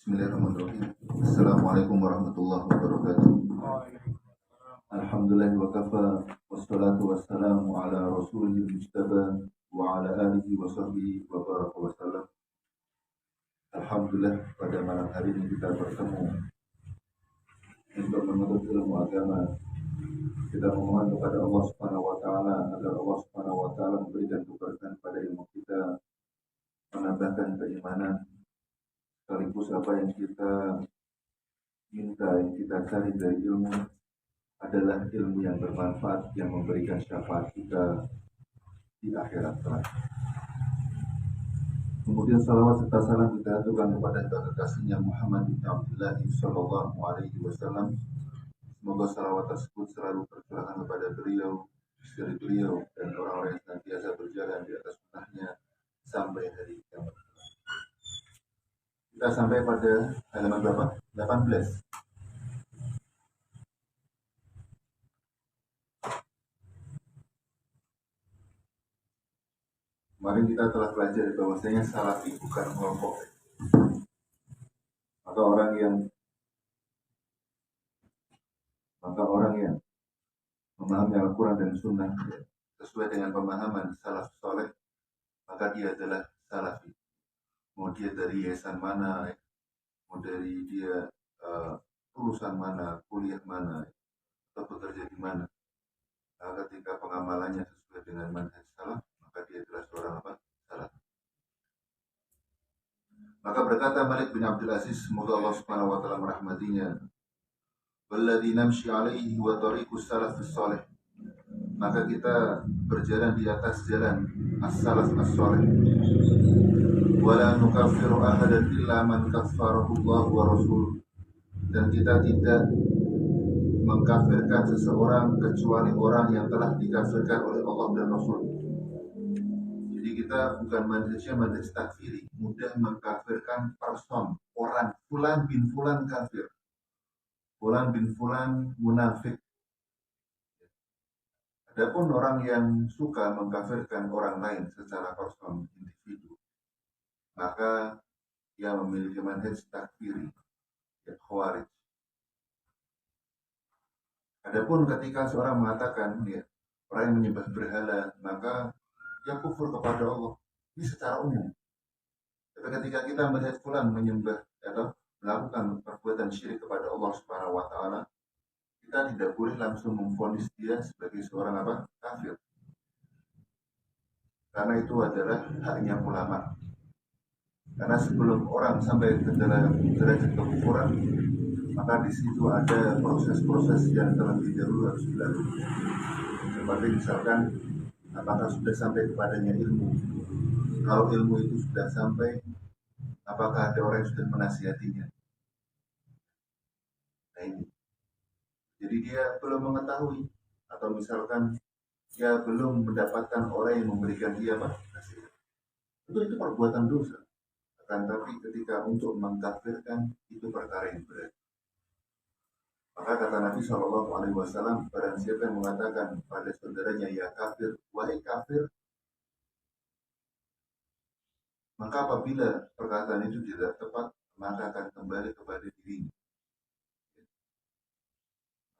Bismillahirrahmanirrahim. Assalamualaikum warahmatullahi wabarakatuh. Alhamdulillah wa kafa wassalatu wassalamu ala rasulil mujtaba wa ala alihi wa sahbihi wa baraka wa sallam. Alhamdulillah pada malam hari ini kita bertemu untuk menuntut ilmu agama. Kita memohon kepada Allah Subhanahu wa taala agar Allah Subhanahu wa taala memberikan keberkahan pada ilmu kita, menambahkan keimanan, sekaligus apa yang kita minta, yang kita cari dari ilmu adalah ilmu yang bermanfaat, yang memberikan syafaat kita di akhirat kelak. Kemudian salawat serta salam kita aturkan kepada kekasihnya Muhammad bin Abdullah sallallahu alaihi wasallam. Semoga salawat tersebut selalu tercurahkan kepada beliau, istri beliau, dan orang-orang yang senantiasa berjalan di atas sunnahnya sampai hari kiamat. Kita sampai pada halaman berapa? 18. Kemarin kita telah belajar bahwasanya salafi bukan kelompok atau orang yang memahami Al-Quran dan Sunnah sesuai dengan pemahaman salaf soleh, maka dia adalah salafi. Mau dia dari yayasan mana, mau dari dia lulusan mana, kuliah mana, atau bekerja di mana, ketika pengamalannya sesuai dengan manhaj salaf, maka dia adalah seorang salaf. Maka berkata Malik bin Abdul Aziz, semoga Allah Subhanahu wa taala merahmatinya, "Walladzi namshi alaihi wa tariqus salafus salih." Maka kita berjalan di atas jalan as-salaf as-salih. Wala nukaffiru ahadan illa man kaffarahu Allah wa rasuluh. Dan kita tidak mengkafirkan seseorang kecuali orang yang telah dikafirkan oleh Allah dan Rasul. Jadi kita bukan manhaj takfiri, mudah mengkafirkan person, orang, fulan bin fulan kafir, fulan bin fulan munafik. Adapun orang yang suka mengkafirkan orang lain secara person, individu, maka ia memiliki manhaj takfiri, ya khawarij. Adapun ketika seorang mengatakan, ya, orang yang menyembah berhala, maka ia kufur kepada Allah. Ini secara umum. Tapi ketika kita melihat fulan menyembah atau melakukan perbuatan syirik kepada Allah Subhanahu wa taala, kita tidak boleh langsung memvonis dia sebagai seorang kafir. Karena itu adalah haknya ulama. Karena sebelum orang sampai ke dalam derajat kekufuran, maka di situ ada proses-proses yang terlebih dahulu harus dilalui. Seperti misalkan, apakah sudah sampai kepadanya ilmu? Kalau ilmu itu sudah sampai, apakah ada orang yang sudah menasihatinya? Nah ini. Jadi dia belum mengetahui, atau misalkan dia belum mendapatkan orang yang memberikan dia nasihat. Itu perbuatan dosa. Akan tapi ketika untuk mengkafirkan, itu perkara yang berat. Maka kata Nabi SAW, barang siapa yang mengatakan pada saudaranya, ya kafir, wahai kafir, maka apabila perkataan itu tidak tepat, maka akan kembali kepada dirinya.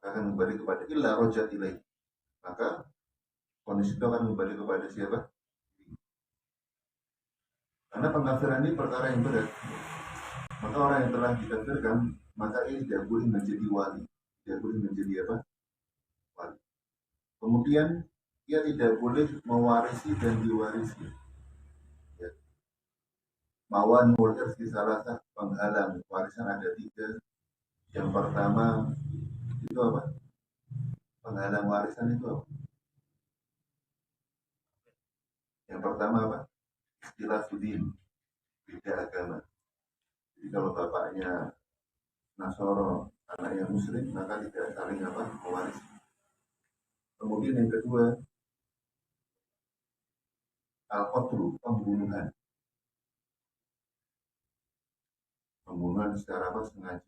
Akan kembali kepada illa rojat ilaih. Maka kondisi itu akan kembali kepada siapa? Karena pengkafiran ini perkara yang berat. Maka orang yang telah dikafirkan, maka ia tidak boleh menjadi wali, tidak boleh menjadi wali. Kemudian ia tidak boleh mewarisi dan diwarisi. Ya. Mawani wal irsi salasah, penghalang warisan ada 3. Yang pertama itu apa? Penghalang warisan itu apa? Yang pertama apa? Istilah sudin, beda agama. Jadi kalau bapaknya Nasoro, anaknya Muslim, maka tidak saling mewarisi. Kemudian yang kedua, al-qatlu, pembunuhan. Pembunuhan secara sengaja.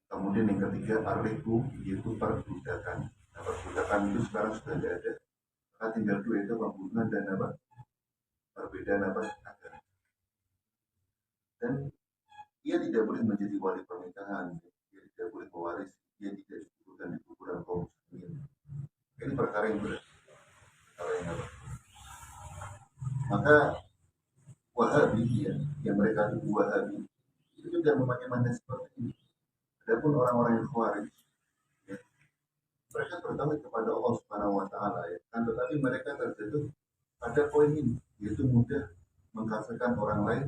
Kemudian yang ketiga, ar-ribu, yaitu perbudakan. Nah, perbudakan itu sekarang sudah tidak ada. Maka tinggal 2 itu, pembunuhan dan perbedaan agama. dan ia tidak boleh menjadi wali pernikahan, dia tidak boleh mewaris, dia tidak disebutkan di kuburan kaum muslimin. Ini perkara yang berat, perkara yang apa? Maka Wahabi ya, yang mereka itu Wahabi itu tidak memakai manhaj seperti ini. Adapun orang-orang yang Khawarij, ya, mereka bertauhid kepada Allah Subhanahu Wa Taala, ya. Kan tetapi mereka terjatuh pada poin ini, yaitu mudah mengkafirkan orang lain,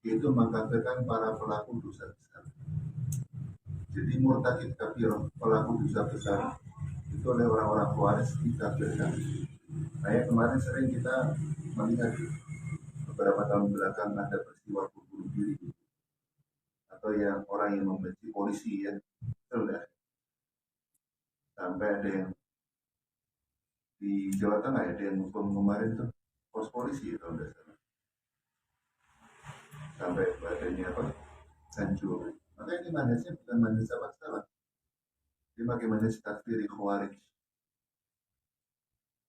yaitu mengkafirkan para pelaku dosa besar. Jadi murtadid kafir, pelaku dosa besar itu oleh orang-orang Khawarij dikafirkan. Nah, ya, kemarin sering kita melihat beberapa tahun belakang ada peristiwa bunuh diri atau yang orang yang membenci polisi ya, sudah sampai ada yang di Jawa Tengah ya, ada yang hukum kemarin tuh pos polisi kalau nggak salah, sampai badannya apa hancur. Maka ini manhajnya bukan manhaj salah, dia pakai manhaj takfiri Khawarij,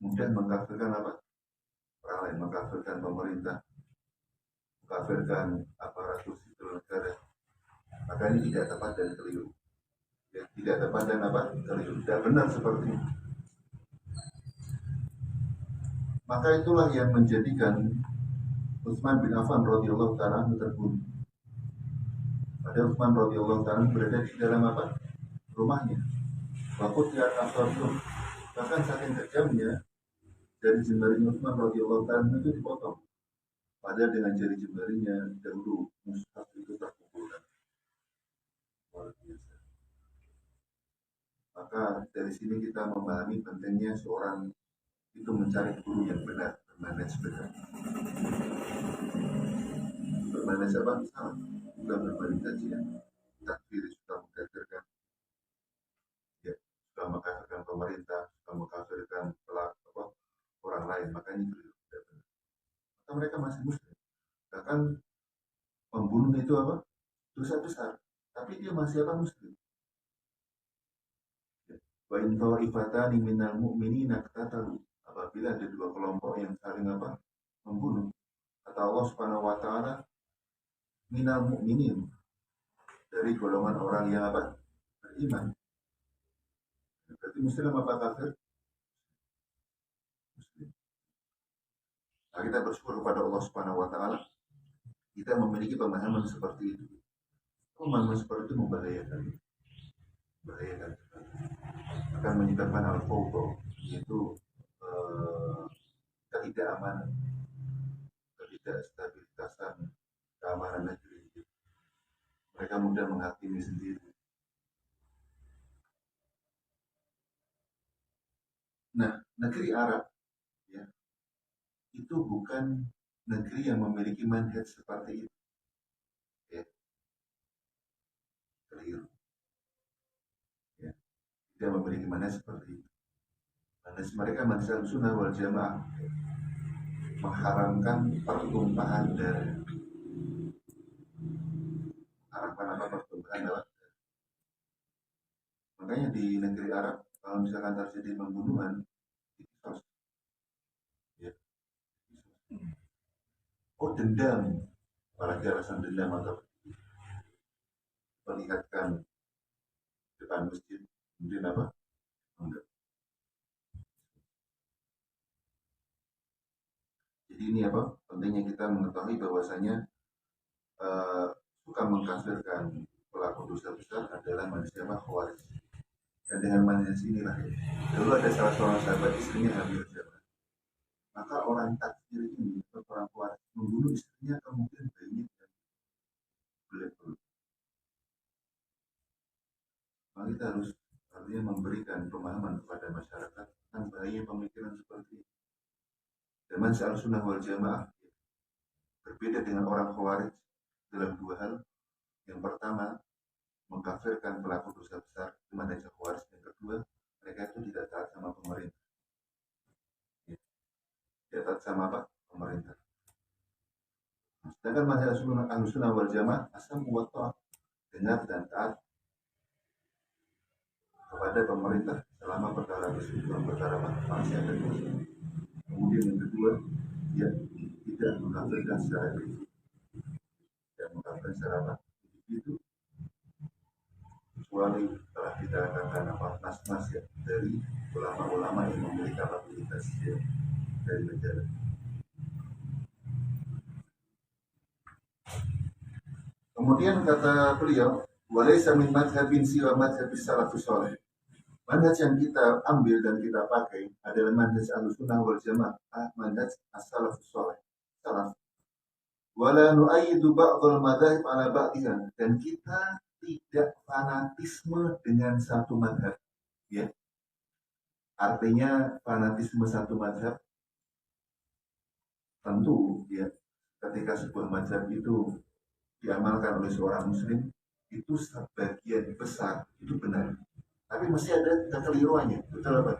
mudah mengkafirkan apa orang lain, mengkafirkan pemerintah, mengkafirkan aparatur sipil negara. Maka ini tidak tepat dan keliru, ya, tidak tepat dan apa keliru, tidak benar seperti itu. Maka itulah yang menjadikan Utsman bin Affan radhiyallahu taala terbunuh. Pada Utsman radhiyallahu taala berada di dalam apa rumahnya. Waktu tiap asal bahkan saking kejamnya dari jemarinya Utsman radhiyallahu taala itu dipotong. Padahal dengan jari jemarinya dahulu mushaf itu terkumpulkan. Luar biasa. Maka dari sini kita memahami pentingnya seorang itu mencari guru yang benar, bermanhaj benar. Bermanhaj apa? Salah. Bukan berbalik kajian. Takfir sudah mengkafirkan, ya, sudah mengkafirkan pemerintah, sudah mengkafirkan pelaku orang lain, makanya itu tidak benar. Maka mereka masih muslim. Bahkan membunuh itu apa? Dosa besar. Tapi dia masih apa muslim. Wa in ta'ifatani minal mu'minina qatatalu. Apabila ada dua kelompok yang saling apa? Membunuh. Kata Allah Subhanahu wa taala, minal mu'minin, dari golongan orang yang apa? Beriman. Berarti muslim apa kafir? Muslim. Nah, kita bersyukur kepada Allah Subhanahu wa taala kita memiliki pemahaman seperti itu. Pemahaman seperti itu membahayakan. Membahayakan. Akan menyebabkan al-fawdo, yaitu ketidakamanan, ketidakstabilitasan keamanan negeri. Mereka mudah menghakimi sendiri. Nah, negeri Arab ya, itu bukan negeri yang memiliki manhaj seperti itu. Ya, keliru. Ya, tidak memiliki manhaj seperti itu. Manhaj mereka manhaj sunnah wal jamaah, mengharamkan pertumpahan darah. Harapan apa pertumpahan darah? Makanya di negeri Arab kalau misalkan terjadi pembunuhan, kisos, ya, oh dendam, apalagi alasan dendam atau perlihatkan depan masjid, kemudian apa? Enggak. Jadi ini apa? Pentingnya kita mengetahui bahwasanya suka mengkafirkan pelaku dosa besar adalah manusia Khawarij. Dan dengan manhaj inilah ya. Dulu ada salah seorang sahabat istrinya hamil zaman. Maka orang takfir ini atau orang Khawarij membunuh istrinya kemungkinan bayinya boleh. Maka kita harus artinya memberikan pemahaman kepada masyarakat tentang bahaya pemikiran seperti ini. Dan manhaj sunnah wal jamaah berbeda dengan orang Khawarij dalam dua hal. Yang pertama, mengkafirkan pelaku dosa besar di manhaj Khawarij. Yang kedua, mereka itu tidak taat sama pemerintah. Ya. Tidak taat sama apa? Pemerintah. Sedangkan manhaj sunnah wal jamaah asam wa ta'at, dengar dan taat kepada pemerintah selama perkara tersebut perkara maksiat dan dosa. Kemudian yang kedua, ya tidak mengkafirkan secara prinsip, tidak menjelaskan secara apa itu, kecuali telah dikatakan apa nas-nas ya dari ulama-ulama yang memiliki kapabilitas ya, dari negara. Kemudian kata beliau, walaysa min madhabin siwa madhabis salafus saleh. Manhaj yang kita ambil dan kita pakai adalah manhaj Ahlussunnah wal Jamaah, manhaj as-salafus saleh. Salaf. Wala nu'ayyidu ba'dhal madzhab ala ba'dihha, dan kita tidak fanatisme dengan satu madhab, ya. Artinya fanatisme satu madhab tentu ya ketika sebuah madhab itu diamalkan oleh seorang muslim itu sebagian besar itu benar, tapi mesti ada kekeliruannya, betul apa?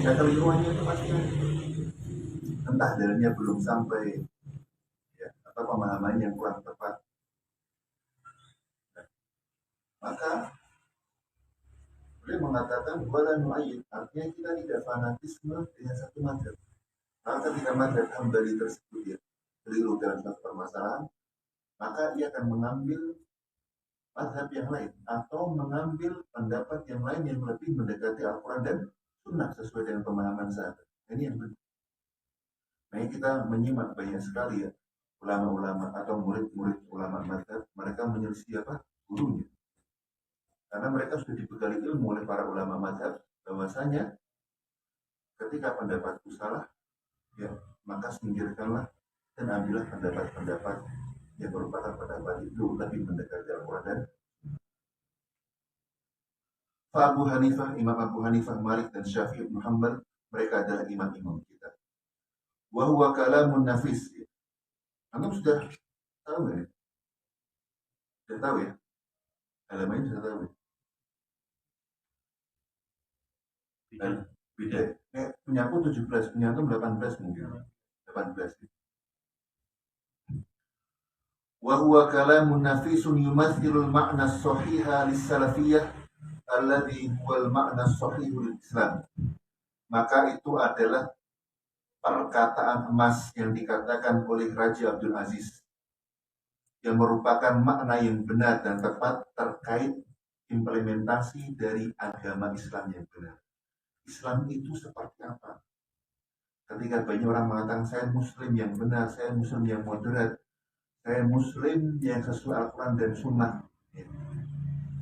Kekeliruannya itu pasti entah dalilnya belum sampai ya, atau pemahamannya yang kurang tepat. Maka beliau mengatakan wala nu'ayyid, artinya kita tidak fanatisme dengan satu madhab. Maka ketika madhab Hambali tersebut ya keliru dalam satu permasalahan, maka ia akan mengambil madhab yang lain atau mengambil pendapat yang lain yang lebih mendekati Al-Quran dan Sunnah sesuai dengan pemahaman sahabat. Ini yang benar. Nah, kita menyimak banyak sekali ya ulama-ulama atau murid-murid ulama madhab, mereka menyelisih apa? Gurunya. Karena mereka sudah dibekali ilmu oleh para ulama madhab bahwasanya ketika pendapatku salah, ya maka singkirkanlah dan ambillah pendapat-pendapat yang merupakan pendapat itu lebih mendekati Al-Quran dan Abu Hanifah, Imam Abu Hanifah, Malik dan Syafi'i bin Hanbal, mereka adalah imam-imam kita. Wa huwa kalamun nafis. Antum sudah tahu nggak ya? Sudah tahu ya? Halamannya sudah tahu ya? Dan beda. Punya aku 17, punya antum 18 mungkin. 18. Wa huwa kalamun nafisun yumathilul ma'na as-sahiha lis-salafiyyah alladhi huwal ma'na as-sahihu lil-Islam. Maka itu adalah perkataan emas yang dikatakan oleh Raja Abdul Aziz yang merupakan makna yang benar dan tepat terkait implementasi dari agama Islam yang benar. Islam itu seperti apa? Ketika banyak orang mengatakan saya muslim yang benar, saya muslim yang moderat, saya muslim yang sesuai Al-Quran dan Sunnah.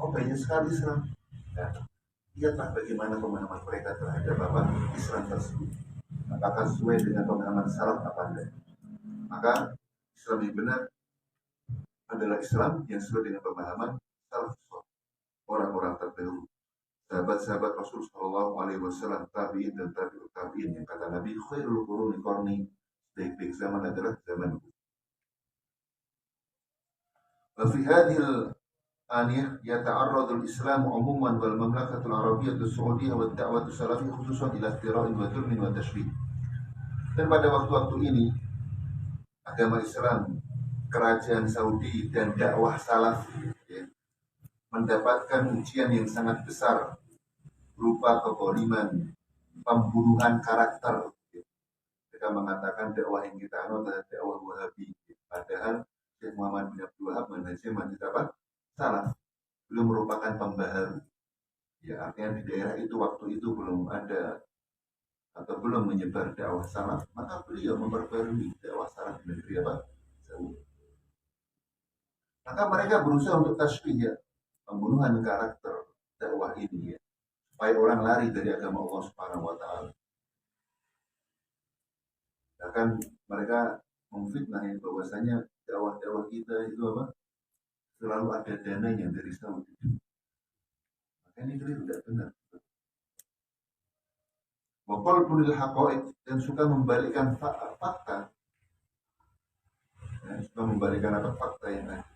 Oh, banyak sekali Islam. Nah, lihatlah bagaimana pemahaman mereka terhadap apa Islam tersebut. Apakah sesuai dengan pemahaman salaf apa enggak? Maka Islam yang benar adalah Islam yang sesuai dengan pemahaman salaf, orang-orang terdahulu, sahabat-sahabat Rasul Shallallahu Alaihi Wasallam, tabiin dan tabiut tabiin, yang kata Nabi khairul quruni qarni, baik-baik zaman adalah zamanku. Wa fi hadhil aniyah yata'arradu al-Islam umuman wal mamlakatu al-Arabiyyah as-Saudiyyah wa ad-da'watu salafiyah khususan ila iftira'in wa dhulmin wa tashbih. Dan pada waktu-waktu ini agama Islam, kerajaan Saudi dan dakwah salaf ya, mendapatkan ujian yang sangat besar berupa kezaliman, pembunuhan karakter. Mereka mengatakan dakwah yang kita anut adalah dakwah Wahabi. Padahal Syekh Muhammad bin Abdul Wahab manhaj apa? Salaf. Belum merupakan pembaharu. Ya, artinya di daerah itu waktu itu belum ada atau belum menyebar dakwah salaf, maka beliau memperbarui dakwah salaf di negeri apa? Saudi. Maka mereka berusaha untuk tasbih ya, pembunuhan karakter dakwah ini ya, supaya orang lari dari agama Allah Subhanahu wa taala. Bahkan mereka memfitnah yang bahwasanya dakwah-dakwah kita itu apa? Selalu ada dananya dari Saudi. Maka ini keliru, tidak benar. Wa qalbul haqaiq, dan suka membalikkan fakta. Ya, suka membalikkan apa fakta yang ada.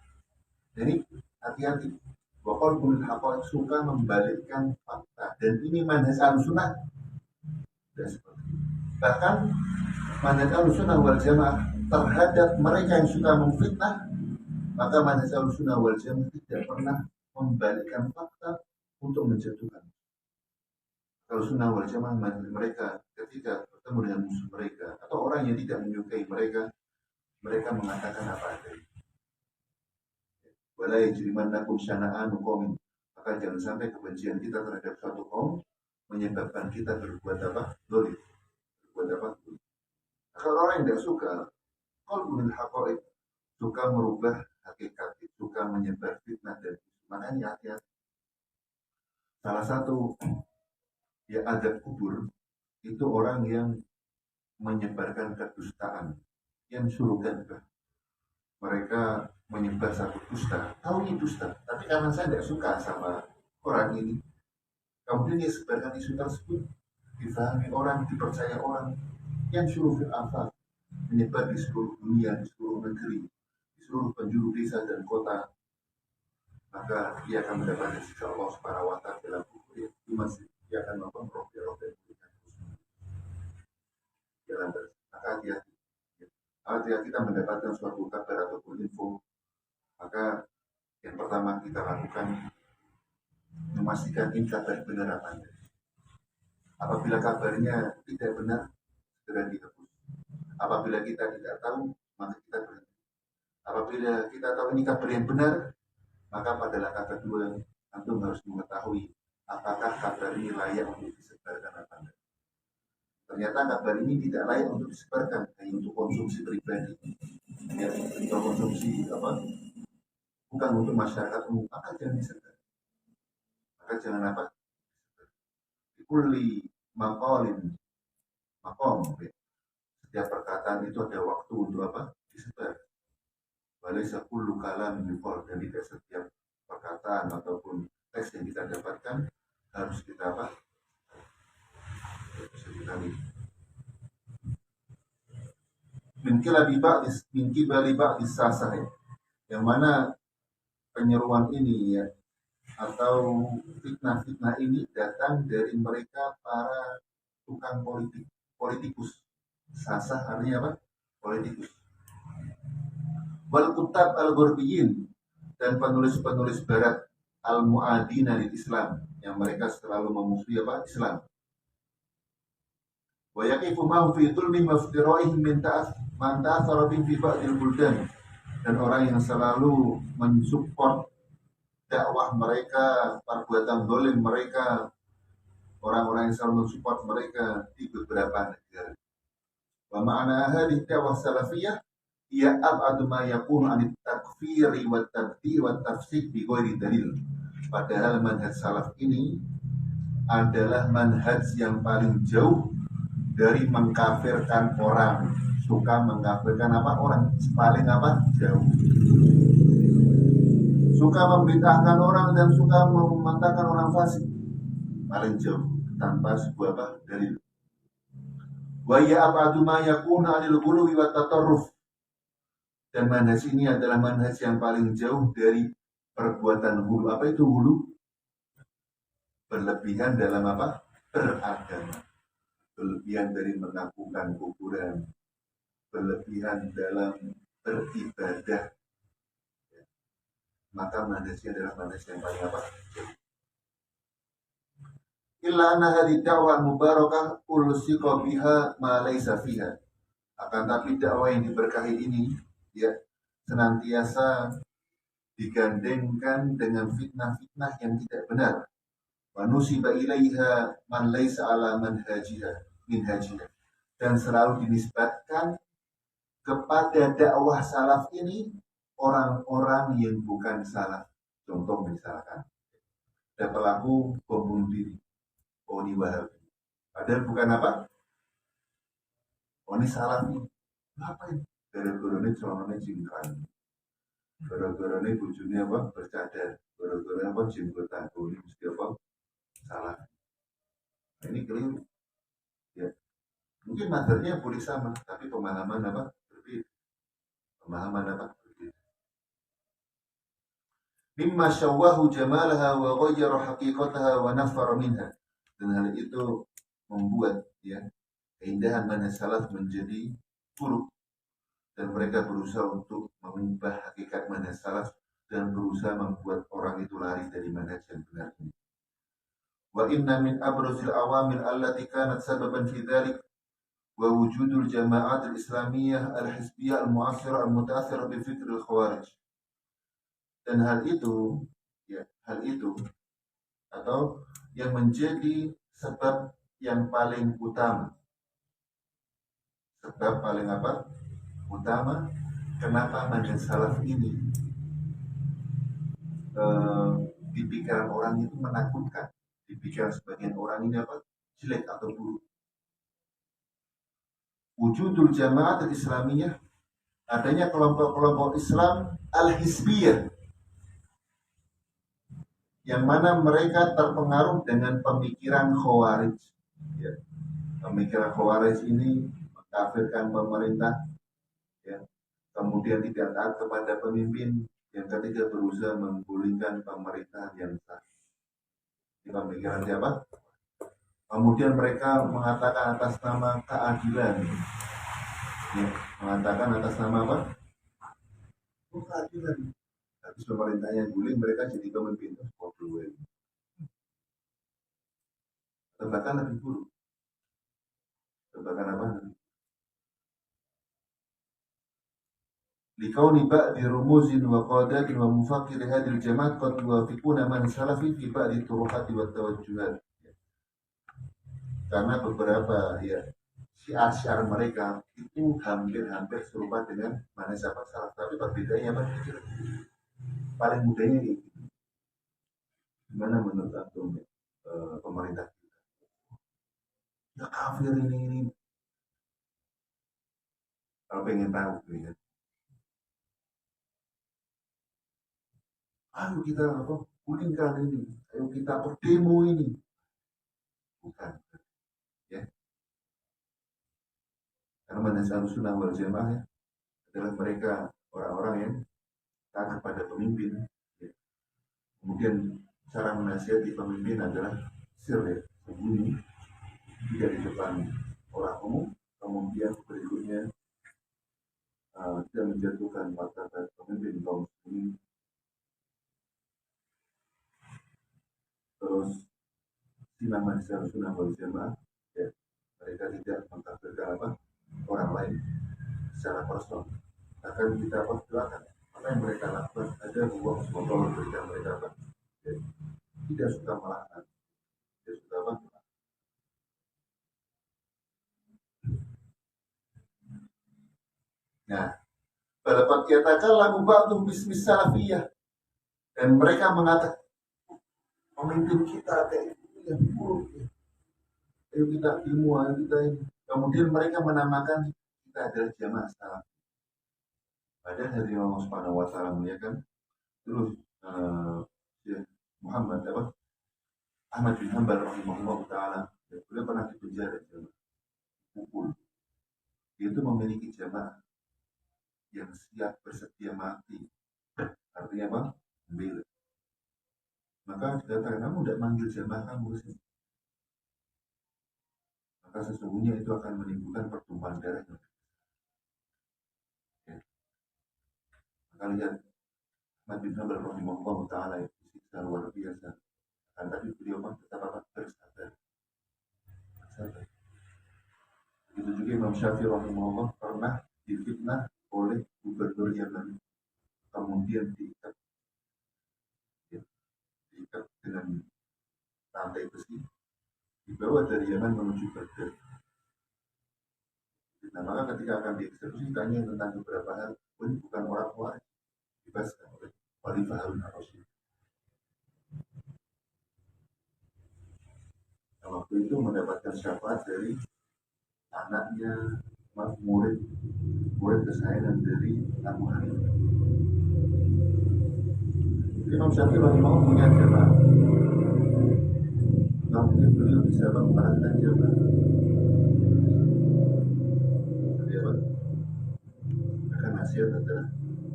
Jadi hati-hati. Wa qalbul haqaiq, suka membalikkan fakta, dan ini manhaj Ahlussunnah. Bahkan manhaj Ahlussunnah wal Jamaah terhadap mereka yang suka memfitnah, maka manhaj Ahlussunnah wal Jamaah tidak pernah membalikkan fakta untuk menjatuhkan. Ahlussunnah wal Jamaah manhaj mereka ketika bertemu dengan musuh mereka atau orang yang tidak menyukai mereka, mereka mengatakan apa adanya. Wala yajrimannakum syana'anu qaumin. Maka jangan sampai kebencian kita terhadap suatu kaum menyebabkan kita berbuat apa? Dolim. Berbuat apa? Kalau orang yang tidak suka, qalbul haqa'iq, suka merubah hakikat, suka menyebar fitnah dan makanya hati-hati. Salah satu ya adab kubur itu orang yang menyebarkan kedustaan, yang surga. Mereka menyebar satu dusta, tahu ini dusta, tapi karena saya tidak suka sama orang ini, kemudian dia sebarkan isu tersebut, difahami orang, dipercaya orang, yang suruh fil afaq, menyebar di seluruh dunia, di seluruh negeri, di seluruh penjuru desa dan kota, maka dia akan mendapatkan siksa Allah Subhanahu wa taala dalam kubur. Dia akan melakukan robek-robek jalan terus. Maka hati-hati. Ketika kita mendapatkan suatu kabar ataupun info, maka yang pertama kita lakukan memastikan ini kabar benar apa enggak. Apabila kabarnya tidak benar, segera dihapus. Apabila kita tidak tahu, maka kita berhenti. Apabila kita tahu ini kabar yang benar, maka pada langkah kedua antum harus mengetahui apakah kabar ini layak untuk disebarkan apa enggak. Ternyata kabar ini tidak layak untuk disebarkan, hanya untuk konsumsi pribadi, ya, untuk konsumsi apa? Bukan untuk masyarakat umum, maka jangan disebar. Maka jangan apa? Kulli maqalin maqam. Setiap perkataan itu ada waktu untuk apa? Disebar. Walaysa kullu kalam yuqal, dan tidak setiap perkataan ataupun teks yang kita dapatkan harus kita apa? Min kibali ba'dis sasah, yang mana penyeruan ini ya atau fitnah-fitnah ini datang dari mereka para tukang politikus. Sasah artinya apa? Politikus. Wal kutab al-ghurbiyin, dan penulis-penulis barat al-mu'adina lil Islam, yang mereka selalu memusuhi apa? Islam. Wa yaqifu ma'hum fi dhulmi maftira'ihim min man ta'athara fi ba'dil buldan, dan orang yang selalu mensupport dakwah mereka, perbuatan dolim mereka, orang-orang yang selalu mensupport mereka di beberapa negara. Wa ma'ana hadhihi dakwah salafiyah ia ab'adu ma yakunu anit takfiri wa tabdi wa tafsik bi ghairi dalil. Padahal manhaj salaf ini adalah manhaj yang paling jauh dari mengkafirkan orang. Suka mengkafirkan apa? Orang paling apa? Jauh. Suka membid'ahkan orang dan suka memantahkan orang fasik, paling jauh tanpa sebuah apa? Dalil. Wa ya ab'adu ma yakuna 'anil ghuluwi wa tatarruf, dan manhaj ini adalah manhaj yang paling jauh dari perbuatan hulu. Apa itu hulu? Berlebihan dalam apa? Beragama. Berlebihan dari mengagungkan kuburan, berlebihan dalam beribadah. Maka manhajnya adalah manhaj yang paling apa? Illa anna hadhihi da'wah mubarakah ulsiqa biha ma laysa fiha. Akan tapi dakwah yang diberkahi ini ya senantiasa digandengkan dengan fitnah-fitnah yang tidak benar. Wa nusiba ilaiha man laysa ala minhajiha, dan selalu dinisbatkan kepada dakwah salaf ini orang-orang yang bukan salaf. Contoh misalkan ada pelaku bom bunuh diri, oh ini Wahabi, padahal bukan apa, oh ini salaf nih. Ngapain? Gara-gara ini celana jingkran, gara-gara ini bujurnya apa? Bercadar, gara-gara apa? Jenggotan, oh ini mesti apa? Salah. Nah, ini keliru. Ya, mungkin materinya boleh sama, tapi pemahaman apa? Berbeda. Pemahaman apa? Berbeda. Mimma syawwahu jamalaha wa ghayyara haqiqataha wa nafara minha. Dan hal itu membuat ya keindahan manhaj salaf menjadi buruk, dan mereka berusaha untuk mengubah hakikat manhaj salaf dan berusaha membuat orang itu lari dari manhaj yang benar ini. Wa inna min abrazil awamil allati kanat sababan fi dhalik wa wujudul jama'at al-islamiyah al-hizbiyah al-mu'assirah al-muta'athirah bi fikr al-khawarij. Dan hal itu atau yang menjadi sebab yang paling utama, sebab paling apa? Utama kenapa manhaj salaf ini eh, di pikiran orang itu menakutkan, di pikiran sebagian orang ini apa? Jelek atau buruk. Wujudul jamaah Islamiyah, adanya kelompok-kelompok Islam al-hizbiyah yang mana mereka terpengaruh dengan pemikiran Khawarij. Ya, pemikiran Khawarij ini mengkafirkan pemerintah, ya, kemudian tidak taat kepada pemimpin, yang ketiga berusaha menggulingkan pemerintahan yang sah. Di pemikiran siapa? Kemudian mereka mengatakan atas nama keadilan, ya, mengatakan atas nama apa? Keadilan. Habis pemerintahnya guling, mereka jadi pemimpin. Atau bahkan lebih buruk. Bahkan apa? لكون بعض رموز وقادات ومفكر هذه الجماعات قد يوافقون من سلفي في بعض الطروحات والتوجهات. Karena beberapa syiar-syiar mereka itu hampir-hampir serupa dengan mana sahabat salaf, tapi perbedaannya apa? Paling mudahnya ini, gimana menurut antum pemerintah kita? Ya kafir ini. Kalau pengen tahu, ya. Ayo kita apa? Gulingkan ini. Ayo kita berdemo ini. Bukan, ya. Karena manhaj sunnah wal jamaah, ya, adalah mereka orang-orang yang taat kepada pemimpin. Ya. Kemudian cara menasihati pemimpin adalah sir, ya, sembunyi, tidak di depan orang umum. Kemudian berikutnya tidak menjatuhkan martabat pemimpin kaum muslimin. Terus silang manhaj sunnah wal jamaah, ya, mereka tidak mengkafirkan apa orang lain secara personal. Akan kita doakan apa yang mereka lakukan, ada ruang semoga memberikan mereka apa, ya, tidak suka melaknat, tidak suka apa. Nah, walaupun katakan lagu batu bisnis salafiyah, dan mereka mengatakan pemimpin kita kayak itu yang buruk, ya. Ayo kita ilmu, ayo kita ini. Kemudian mereka menamakan kita adalah jamaah salaf. Padahal dari Allah Subhanahu wa taala muliakan. Terus ya, Muhammad apa? Ahmad bin Hanbal rahimahullah taala, ya, beliau pernah dipenjara, pukul. Dia itu memiliki jamaah yang siap bersedia mati. Artinya apa? Membela. Maka dikatakan, kamu tidak manggil jamaah kamu ke sini, maka sesungguhnya itu akan menimbulkan pertumpahan darah. Ya. Maka lihat Ahmad bin Hanbal rahimahullah taala itu siksa luar biasa. Kan tapi beliau tetap apa? Bersabar. Bersabar. Begitu juga Imam Syafi'i rahimahullah pernah difitnah oleh gubernur Yaman, kemudian diikat, ya, diikat dengan rantai besi, dibawa dari Yaman menuju Baghdad. Nah, maka ketika akan dieksekusi tanya tentang beberapa hal, ini bukan orang tua, dibebaskan oleh Khalifah Harun al-Rasyid. Nah, waktu itu mendapatkan syafaat dari anaknya, murid kesayangan dari Abu Hanifah. Imam Syafi'i rahimahullah punya jamaah, mungkin beliau bisa memperhatikan jamaah. Jadi apa? Maka nasihat adalah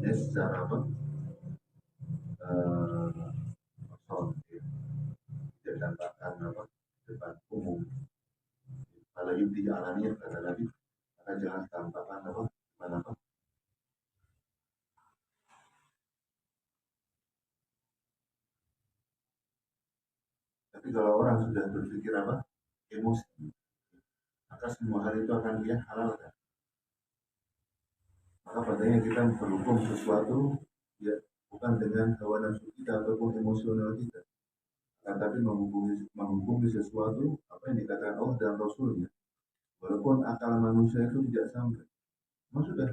ya secara apa? Person, ya. Tidak dampakkan apa? Depan umum. Kalau yudi alamiah kata Nabi, maka jangan tampakkan apa? Depan apa? Tapi kalau orang sudah berpikir apa? Emosi, maka semua hal itu akan dia halalkan. Maka padanya kita berhukum sesuatu, ya, bukan dengan hawa nafsu kita ataupun emosional kita, tapi menghubungi sesuatu apa yang dikatakan Allah dan Rasulnya, walaupun akal manusia itu tidak sampai. Sudah.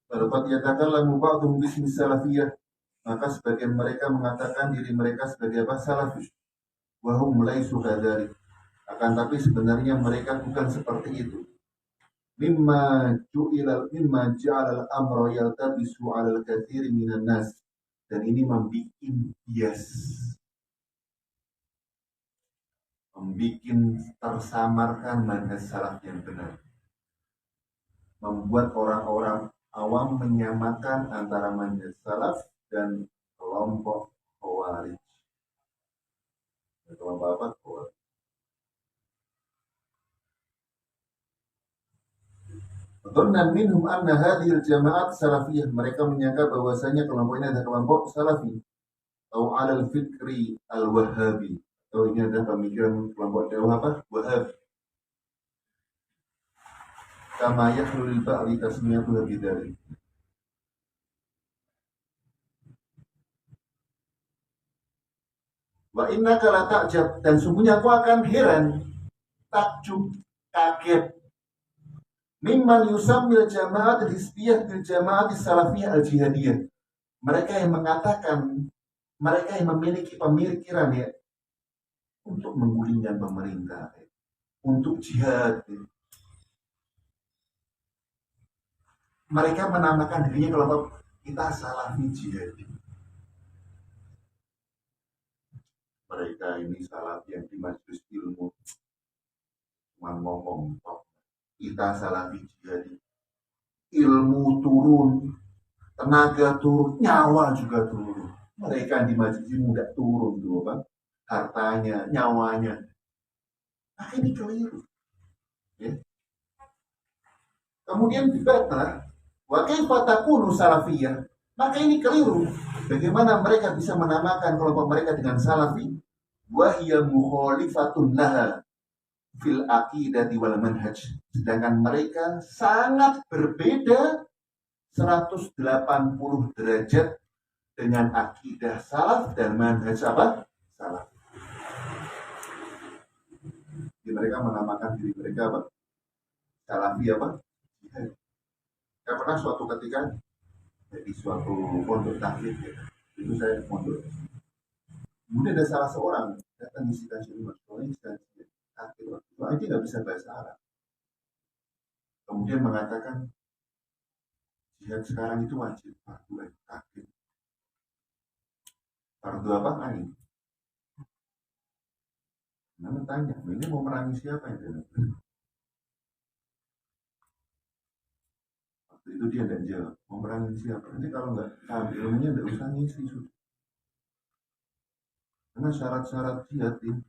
Walaupun yatakallamu ba'dhum bismi salafiyah, maka sebagian mereka mengatakan diri mereka sebagai apa? Salafi. Wa hum laisu kadzalik. Akan tapi sebenarnya mereka bukan seperti itu. Mimma ja'ala al-amra yaltabisu 'ala al-katsiri minan nas. Dan ini membuat bias, membuat tersamarkan manhaj salaf yang benar, membuat orang-orang awam menyamakan antara manhaj salaf dan kelompok khawarij. Kelompok apa? Khawarij. Dhannan minhum anna hadhil jama'at salafiyah. Mereka menyangka bahwasanya kelompok ini adalah kelompok salafi. Atau alal fikri al-wahabi. Atau ini adalah pemikiran kelompok dakwah apa? Wahabi. Kama yahlul ba'li tasmiyatuha bidzalik. Wa innaka la ta'jab, dan sungguhnya aku akan heran, takjub, kaget. Mimman yusammil jama'at al-hizbiyah bil jama'at salafiyah al-jihadiyah. Mereka yang mengatakan, mereka yang memiliki pemikiran ya untuk menggulingkan pemerintah, untuk jihad. Mereka menamakan dirinya kelompok kita salafi jihad. Mereka ini salafi yang di majelis ilmu cuma ngomong, kita salafi jihad. Ilmu turun, tenaga turun, nyawa juga turun. Mereka di majelis ilmu tidak turun tuh, Pak. Hartanya, nyawanya. Nah, ini keliru. Ya. Kemudian dibantah, wa kaifa takunu salafiyah? Maka ini keliru. Bagaimana mereka bisa menamakan kelompok mereka dengan salafi? Wa hiya mukhalifatun laha fil aqidati wal manhaj. Sedangkan mereka sangat berbeda 180 derajat dengan akidah salaf dan manhaj apa? Salaf. Jadi mereka menamakan diri mereka apa? Salafi apa? Saya pernah suatu ketika di suatu pondok taklim ya. Itu saya pondok. Kemudian ada salah seorang datang isi kajian soalnya taklim. Soalnya dia nggak bisa bahasa Arab. Kemudian mengatakan jihad sekarang itu wajib fardu taklim. Fardu apa? Ain. Nah, tanya, ini mau merangi siapa yang waktu itu dia tidak jawab, mau merangi siapa? Nanti kalau nggak paham ilmunya tidak usah ngisi sudah. Karena syarat-syarat jihad itu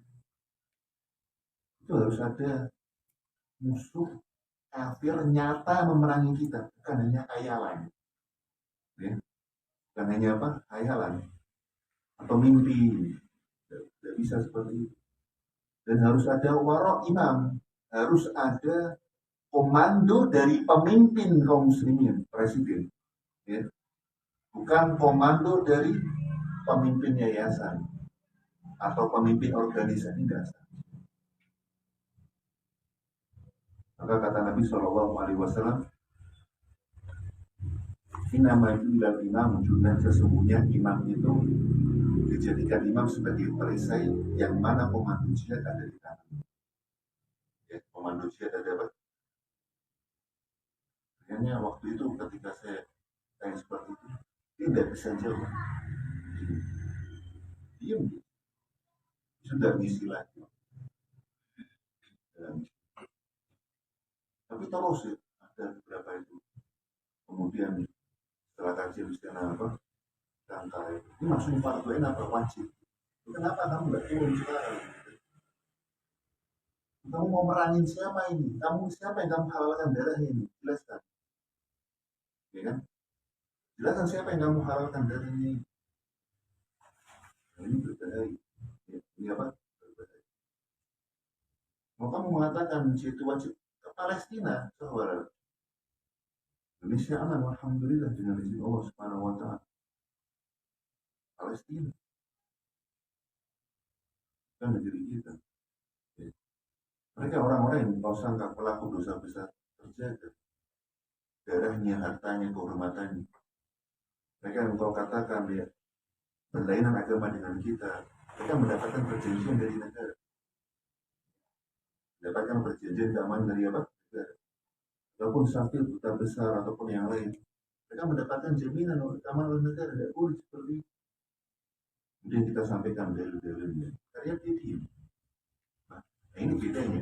harus ada musuh kafir nyata memerangi kita, bukan hanya khayalan. Ya. Bukan hanya apa? Khayalan atau mimpi. Tidak bisa seperti itu. Dan harus ada warok imam, harus ada komando dari pemimpin kaum muslimin, presiden. Ya. Bukan komando dari pemimpin yayasan atau pemimpin organisasi dasar. Maka kata Nabi Shallallahu Alaihi Wasallam, Inna majulah imam junan, sesungguhnya imam itu dijadikan imam sebagai perisai yang mana komando jihad ada di tangan. Ya, komando jihad ada apa? Akhirnya waktu itu ketika saya tanya seperti itu, dia tidak bisa jawab. Diam, sudah misi lagi. Tapi terus ya, ada beberapa itu. Kemudian setelah kajian istilah apa? Rangkai. Ini maksudnya fardu apa wajib? Kenapa kamu nggak turun sekarang? Kamu mau merangin siapa ini? Kamu siapa yang kamu halalkan darahnya ini? Jelaskan. Ya kan? Jelaskan siapa yang kamu halalkan darahnya ini. Nah, ini berbahaya. Ya, ini apa? Berbahaya. Mau kamu mengatakan itu wajib ke Palestina, saudara. Indonesia aman, alhamdulillah dengan izin Allah Subhanahu wa taala. Palestina kan negeri kita. Ya. Mereka orang-orang yang kau sangka pelaku dosa besar terjaga. Darahnya, hartanya, kehormatannya. Mereka yang kau katakan ya berlainan agama dengan kita, mereka mendapatkan perjanjian dari negara. Mendapatkan perjanjian keamanan dari apa? Negara. Walaupun sampai duta besar ataupun yang lain, mereka mendapatkan jaminan keamanan oleh negara. Tidak boleh seperti itu. Kemudian kita sampaikan dalil-dalilnya. Karya diam. Nah, ini bedanya.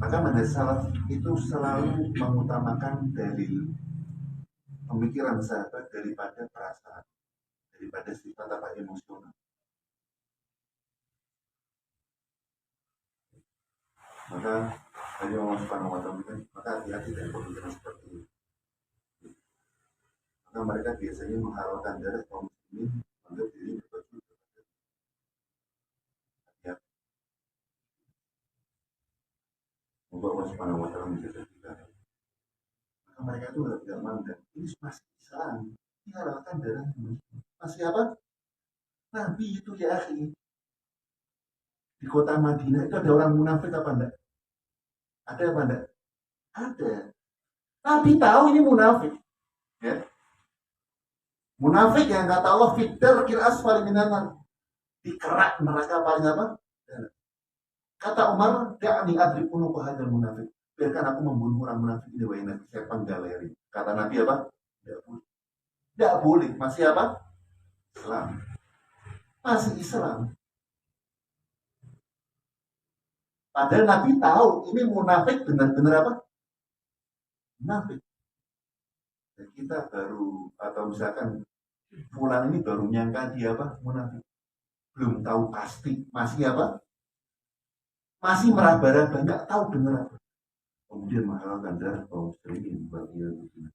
Maka manhaj salaf itu selalu mengutamakan dalil, pemikiran sahabat daripada perasaan, daripada sifat apa emosional. Maka dari Allah Subhanahu wa taala, maka hati-hati dari pemikiran seperti ini. Maka mereka biasanya menghalalkan darah kaum muslimin, menganggap diri berbaju. Ya, semoga Allah Subhanahu wa taala menjaga kita. Maka mereka itu tidak mandang. Ini masih Islam, dihalalkan darahnya. Masih apa? Nabi itu ya akhi. Di kota Madinah itu ada orang munafik apa enggak? Ada apa enggak? Ada. Nabi tahu ini munafik. Ya. Munafik yang kata Allah fitar kil asfal minan, di kerak neraka paling apa? Kata Umar, da'ni adrib unuqa hadzal munafik. Biarkan aku membunuh orang munafik ini, wahai Nabi, saya penggaleri. Kata Nabi apa? Tidak boleh. Tidak boleh. Masih apa? Islam. Masih Islam. Padahal Nabi tahu ini munafik, benar-benar apa? Munafik. Dan kita baru, atau misalkan fulan ini baru nyangka dia apa? Munafik. Belum tahu pasti. Masih apa? Masih meraba-raba, nggak tahu benar apa. Kemudian menghalalkan darah kaum muslimin bagi yang begini.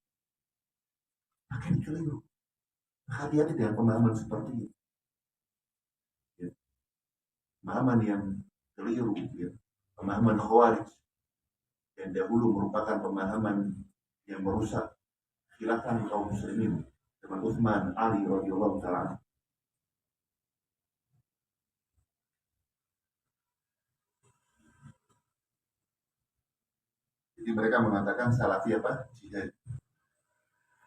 Maka ini keliru. Hati-hati dengan pemahaman seperti ini. Ya. Pemahaman yang keliru, ya. Pemahaman Khawarij yang dahulu merupakan pemahaman yang merusak khilafah kaum muslimin dengan Utsman, Ali radhiyallahu taala. Jadi mereka mengatakan salafi apa? Jihad.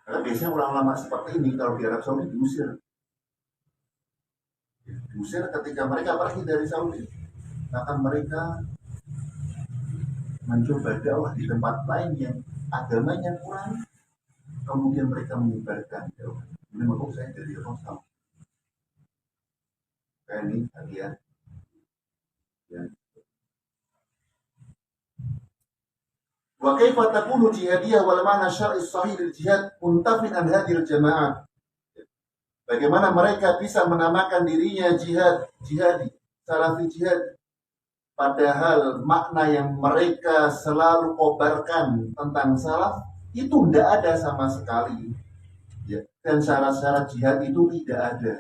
Karena biasanya ulama-ulama seperti ini kalau di Arab Saudi diusir. Diusir ketika mereka pergi dari Saudi. Maka mereka mencoba dakwah di tempat lain yang agamanya kurang. Kemudian mereka menyebarkan dakwah. Ini menurut saya dari Rasul. Kayak ini hadiah. Ya. Wa kaifa takunu jihadiyah wal ma'na syar'i sahih lil jihad muntafin an hadhil jamaah. Bagaimana mereka bisa menamakan dirinya jihadi, salafi jihad, padahal makna yang mereka selalu kobarkan tentang salaf itu tidak ada sama sekali. Ya. Dan syarat-syarat jihad itu tidak ada.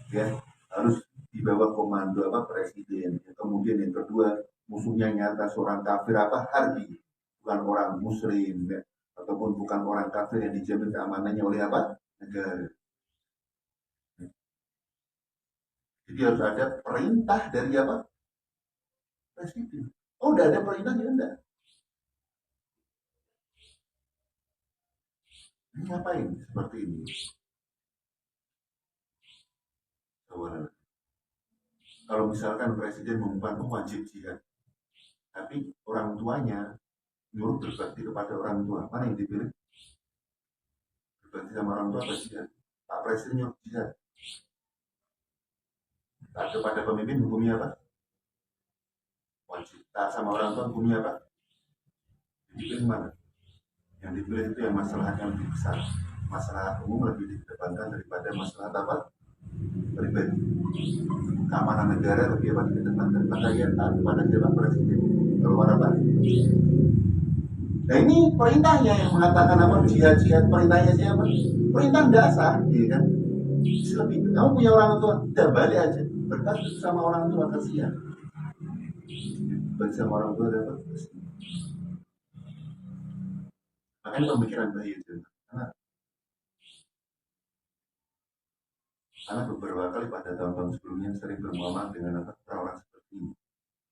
Ya, harus di bawah komando apa presiden. Kemudian yang kedua, musuhnya nyata seorang kafir apa harbi. Bukan orang muslim ya, ataupun bukan orang kafir yang dijamin keamanannya oleh apa? Negara. Jadi harus ada perintah dari apa? Presiden. Oh, udah ada perintahnya enggak? Ini ngapain seperti ini? Kalau misalkan presiden mengumumkan wajib jihad, tapi orang tuanya nyuruh berbakti kepada orang tua, mana yang dipilih? Berbakti sama orang tua atau jihad? Pak Presiden nyuruh jihad. Taat kepada pemimpin hukumnya apa? Wajib. Taat sama orang tua hukumnya apa? Dipilih mana? Yang dipilih itu yang masalahnya lebih besar. Masalah umum lebih dikedepankan daripada masalah apa? Pribadi. Keamanan negara lebih apa dikedepankan. Maka ya taat kepada siapa? Presiden. Keluar apa? Nah ini perintahnya yang mengatakan apa? Jihad-jihad, perintahnya siapa? Perintah dasar, ya kan? Lebih, kamu punya orang tua, tidak balik aja. Berbakti sama orang tua, kasihan. Baik sama orang tua dapat. Makanya pemikiran bayi itu, karena beberapa kali pada tahun-tahun sebelumnya sering bermuamalah dengan orang-orang seperti ini,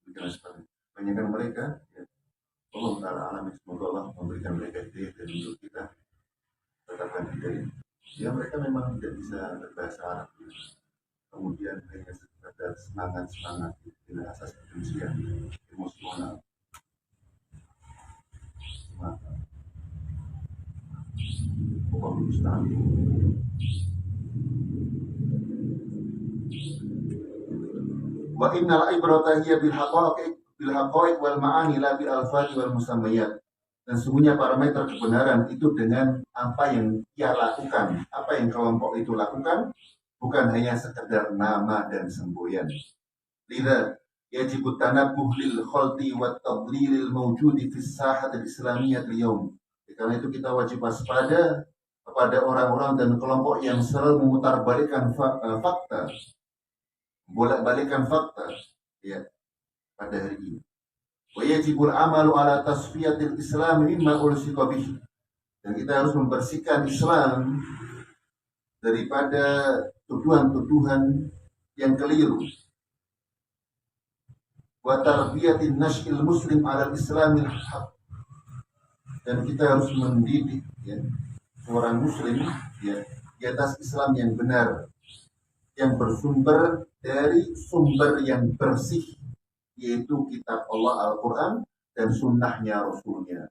pemikiran seperti ini. Kebanyakan mereka, ya, Allah Taala alam, semoga Allah memberikan mereka hidayah dan untuk kita tetapkan hidayah. Ya mereka memang tidak bisa berbahasa Arab, kemudian hanya sekedar semangat dengan asas kebencian emosional semata. Allah musta'an. Wa innal ibrata hiya bil haqaiq wal ma'ani la bil alfati wal musammayat. Dan sesungguhnya parameter kebenaran itu dengan apa yang ia lakukan, apa yang kelompok itu lakukan, bukan hanya sekedar nama dan semboyan. Lidza yajib tanabbuh lil khalti wat tadlilil mawjudi fi sahat al-islamiyyah al-yawm. Karena itu kita wajib waspada kepada orang-orang dan kelompok yang selalu memutarbalikkan fakta, bolak-balikan fakta, ya, pada hari ini. Wa yajibul amalu ala tasfiyatil Islam mimma ulsiqa bihi. Dan kita harus membersihkan Islam daripada tuduhan-tuduhan yang keliru. Wa tarbiyatin nash'il muslim ala islamil haq. Dan kita harus mendidik, ya, seorang muslim, ya, di atas Islam yang benar, yang bersumber dari sumber yang bersih, yaitu kitab Allah Al-Quran dan sunnahnya Rasulnya.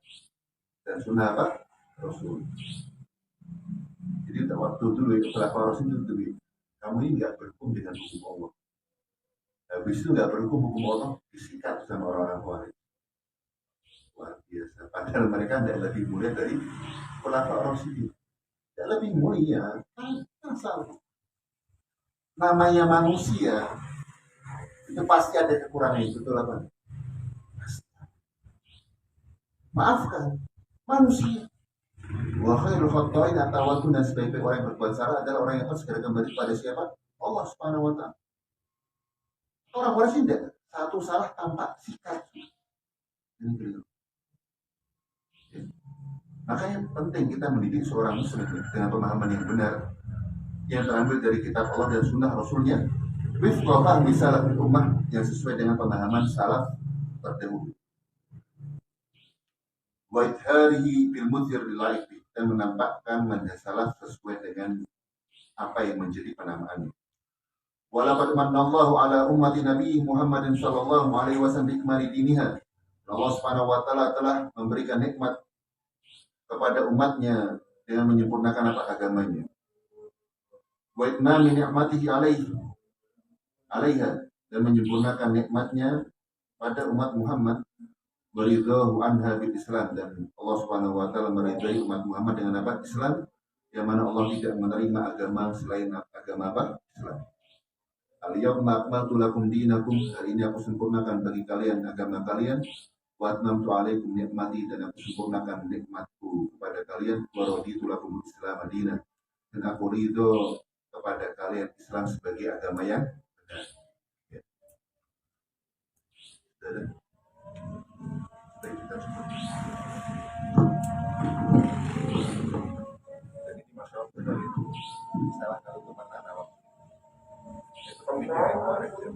Dan sunnah apa? Rasul. Jadi waktu dulu setelah Rasul itu, kamu ini nggak berhukum dengan hukum Allah. Habis itu nggak berhukum hukum Allah, disikat sama orang-orang Khawarij. Luar biasa. Padahal mereka tidak lebih mulia dari Khulafaur Rasyidin. Tidak lebih mulia. Kan salah. Namanya manusia, itu pasti ada kekurangan, betul apa? Maafkan manusia. Wa khairul khata'in atawatun, dan sebaik-baik orang yang berbuat salah adalah orang yang segera kembali pada siapa? Allah Subhanahu wa taala. Orang-orang sih tidak satu salah tanpa sikat. Ini begitu. Ya. Makanya penting kita mendidik seorang muslim dengan pemahaman yang benar, yang terambil dari kitab Allah dan sunnah Rasulnya. Wifqa fahmi salafil ummah, yang sesuai dengan pemahaman salaf terdahulu. Wa idharihi bil mudhir lilaihi, dan menampakkan manhaj salaf sesuai dengan apa yang menjadi penamaannya. Walaqad manallahu ala ummati Nabi Muhammadin sallallahu alaihi wasallam bikmali diniha. Allah Subhanahu wa taala telah memberikan nikmat kepada umatnya dengan menyempurnakan apa agamanya. Wa itmami ni'matihi alaiha, dan menyempurnakan nikmatnya pada umat Muhammad. Waridhahu anha bil Islam, dan Allah Subhanahu wa taala meridai umat Muhammad dengan apa? Islam, yang mana Allah tidak menerima agama selain agama apa? Islam. Al-yawma akmaltu lakum dinakum, hari ini aku sempurnakan bagi kalian agama kalian. Wa atmamtu alaikum ni'mati, dan aku sempurnakan nikmatku kepada kalian. Wa raditu lakum Islam madinah, dan aku ridho kepada kalian Islam sebagai agama yang benar. Ya. Baik, kita cukup. Dan ini masya Allah benar, itu salah satu teman-teman itu pemikiran yang waris. Satu